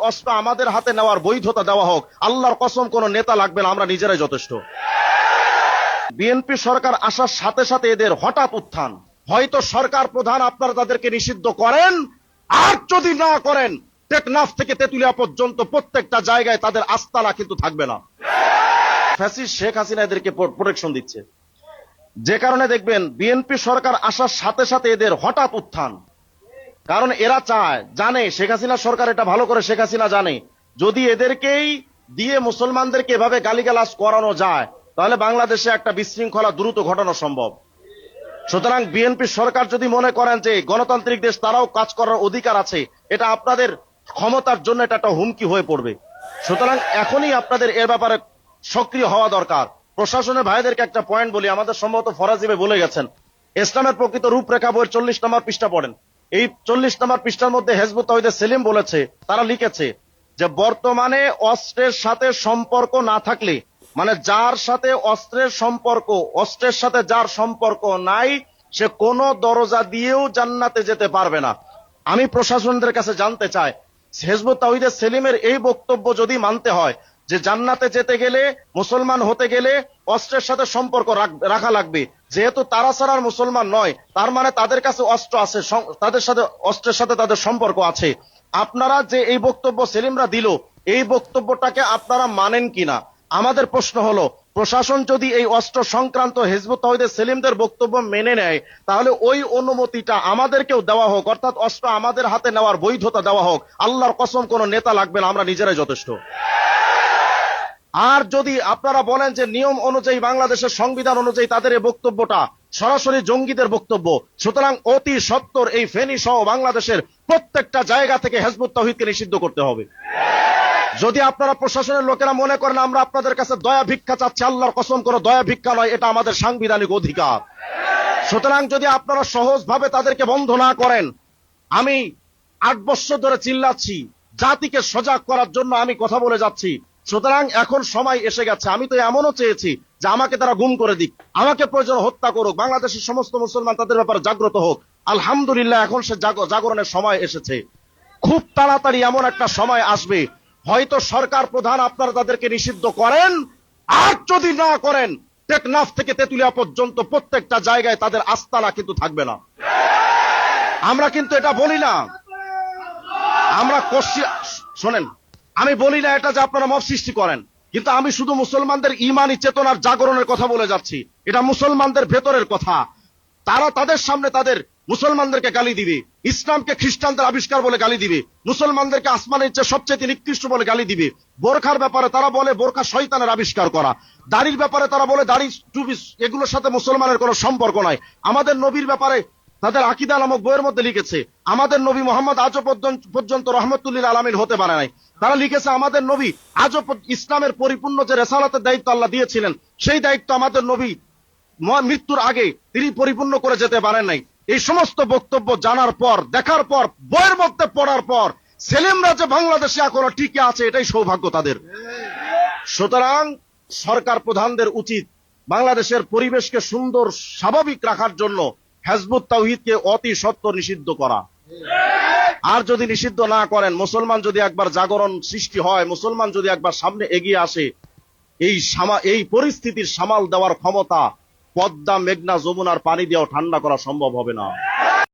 অস্ত্র আমাদের হাতে নেওয়ার বৈধতা দেওয়া হোক। আল্লাহর কসম কোন নেতা লাগবে না, আমরা নিজেরাই যথেষ্ট। বিএনপি সরকার আসার সাথে সাথে এদের হঠাৎ উত্থান। হয়তো সরকার প্রধান আপনারা তাদেরকে নিষিদ্ধ করেন, আর যদি না করেন টেকনাফ থেকে তেতুলিয়া পর্যন্ত প্রত্যেকটা জায়গায় তাদের আস্তানা কিন্তু থাকবে না। ফ্যাসিস্ট শেখ হাসিনা এদেরকে প্রোটেকশন দিচ্ছে, যে কারণে দেখবেন বিএনপি সরকার আসার সাথে সাথে এদের হঠাৎ উত্থান। কারণ এরা চায়, জানে শেখ হাসিনা সরকার এটা ভালো করে শেখ হাসিনা জানে, যদি এদেরকেই দিয়ে মুসলমানদেরকে এভাবে গালিগালাজ করানো যায় তাহলে বাংলাদেশে একটা বিশৃঙ্খলা দ্রুত ঘটানো সম্ভব। সুতরাং বিএনপি সরকার যদি মনে করেন যে গণতান্ত্রিক দেশ, তারাও কাজ করার অধিকার আছে, এটা আপনাদের ক্ষমতার জন্য এটা একটা হুমকি হয়ে পড়বে। সুতরাং এখনই আপনাদের এর ব্যাপারে সক্রিয় হওয়া দরকার। প্রশাসনের ভাইদেরকে একটা পয়েন্ট বলি, আমাদের সম্ভবত ফরাজি ভাই বলে গেছেন, ইসলামের প্রকৃত রূপরেখা বইয়ের 40 নম্বর পৃষ্ঠা পড়েন। এই 40 নম্বর পৃষ্ঠার মধ্যে হিজবুত তাওহীদের সেলিম বলেছে, তারা লিখেছে যে বর্তমানে অস্ত্রের সাথে সম্পর্ক না থাকলে, মানে যার সাথে অস্ত্রের সম্পর্ক, অস্ত্রের সাথে যার সম্পর্ক নাই, সে কোন দরজা দিয়েও জান্নাতে যেতে পারবে না। আমি প্রশাসনদের কাছে জানতে চাই, হিজবুত তাওহীদের সেলিমের এই বক্তব্য যদি মানতে হয় যে জান্নাতে যেতে গেলে, মুসলমান হতে গেলে অস্ত্রের সাথে সম্পর্ক রাখা লাগবে, যেহেতু তারা ছাড়া মুসলমান নয়, তার মানে তাদের কাছে অস্ত্র আছে, তাদের সাথে অস্ত্রের সাথে তাদের সম্পর্ক আছে। আপনারা যে এই বক্তব্য সেলিমরা দিল, এই বক্তব্যটাকে আপনারা মানেন কিনা? আমাদের প্রশ্ন হলো, প্রশাসন যদি এই অস্ত্র সংক্রান্ত হিজবুত তাওহীদের সেলিমদের বক্তব্য মেনে নেয়, তাহলে ওই অনুমতিটা আমাদেরকেও দেওয়া হোক, অর্থাৎ অস্ত্র আমাদের হাতে নেওয়ার বৈধতা দেওয়া হোক। আল্লাহর কসম কোন নেতা লাগবে না, আমরা নিজেরাই যথেষ্ট। আর যদি আপনারা বলেন যে নিয়ম অনুযায়ী, বাংলাদেশের সংবিধান অনুযায়ী তাদের এই বক্তব্যটা সরাসরি জঙ্গিদের বক্তব্য, সুতরাং অতি সত্বর এই ফেনী সহ বাংলাদেশের প্রত্যেকটা জায়গা থেকে হিজবুত তাওহীদকে নিষিদ্ধ করতে হবে। যদি আপনারা প্রশাসনের লোকেরা মনে করেন আমরা আপনাদের কাছে দয়া ভিক্ষা চাচ্ছি, আল্লাহর কসম করে দয়া ভিক্ষা নয়, এটা আমাদের সাংবিধানিক অধিকার। সুতরাং যদি আপনারা সহজভাবে তাদেরকে বন্ধ না করেন, আমি 8 বছর ধরে চিল্লাচ্ছি, জাতিকে সজাগ করার জন্য আমি কথা বলে যাচ্ছি। সুতরাং এখন সময় এসে গেছে, আমি তো এমনও চেয়েছি যে আমাকে তারা গুম করে দিক, আমাকে প্রয়োজন হত্যা করুক, বাংলাদেশের সমস্ত মুসলমান তাদের ব্যাপারে জাগ্রত হোক। আলহামদুলিল্লাহ এখন সে জাগরণের সময় এসেছে। খুব তাড়াতাড়ি এমন একটা সময় আসবে, হয়তো সরকার প্রধান আপনারা তাদেরকে নিষিদ্ধ করেন, আর যদি না করেন টেকনাফ থেকে তেতুলিয়া পর্যন্ত প্রত্যেকটা জায়গায় তাদের আস্তানা কিন্তু থাকবে না। আমরা কিন্তু এটা বলি না, আমরা শোনেন, আমি বলি না এটা যে আপনারা মব সৃষ্টি করেন, কিন্তু আমি শুধু মুসলমানদের ঈমানি চেতনার জাগরণের কথা বলে যাচ্ছি। এটা মুসলমানদের ভেতরের কথা। তারা তাদের সামনে তাদের মুসলমানদেরকে গালি দিবে, ইসলামকে খ্রিস্টানদের আবিষ্কার বলে গালি দিবে, মুসলমানদেরকে আসমানের চেয়ে সবচেয়ে নিকৃষ্ট বলে গালি দিবে। বোরখার ব্যাপারে তারা বলে বোরখা শয়তানের আবিষ্কার করা, দাড়ির ব্যাপারে তারা বলে দাড়ি টুপি এগুলোর সাথে মুসলমানের কোনো সম্পর্ক নাই। আমাদের নবীর ব্যাপারে তাদের আকীদা নামক বইয়ের মধ্যে লিখেছে আমাদের নবী মোহাম্মদ আজও পর্যন্ত রহমতুল্লিল আলামিন হতে পারে নাই। তারা লিখেছে আমাদের নবী আজও ইসলামের পরিপূর্ণ যে রেসালাতের দায়িত্ব আল্লাহ দিয়েছিলেন, সেই দায়িত্ব আমাদের নবী মৃত্যুর আগে তিনি পরিপূর্ণ করে যেতে পারেন নাই। এই সমস্ত বক্তব্য জানার পর, দেখার পর, বইয়ের মধ্যে পড়ার পর সেলিমরা যে বাংলাদেশে এখনো টিকে আছে, এটাই সৌভাগ্য তাদের। সুতরাং সরকার প্রধানদের উচিত বাংলাদেশের পরিবেশকে সুন্দর স্বাভাবিক রাখার জন্য হিজবুত তাওহীদকে অতি সত্বর নিষিদ্ধ করা। আর যদি নিষিদ্ধ না করেন, মুসলমান যদি একবার জাগরণ সৃষ্টি হয়, মুসলমান যদি একবার সামনে এগিয়ে আসে, এই পরিস্থিতির সামাল দেওয়ার ক্ষমতা পদ্মা, মেঘনা, যমুনার পানি দিয়েও ঠান্ডা করা সম্ভব হবে না।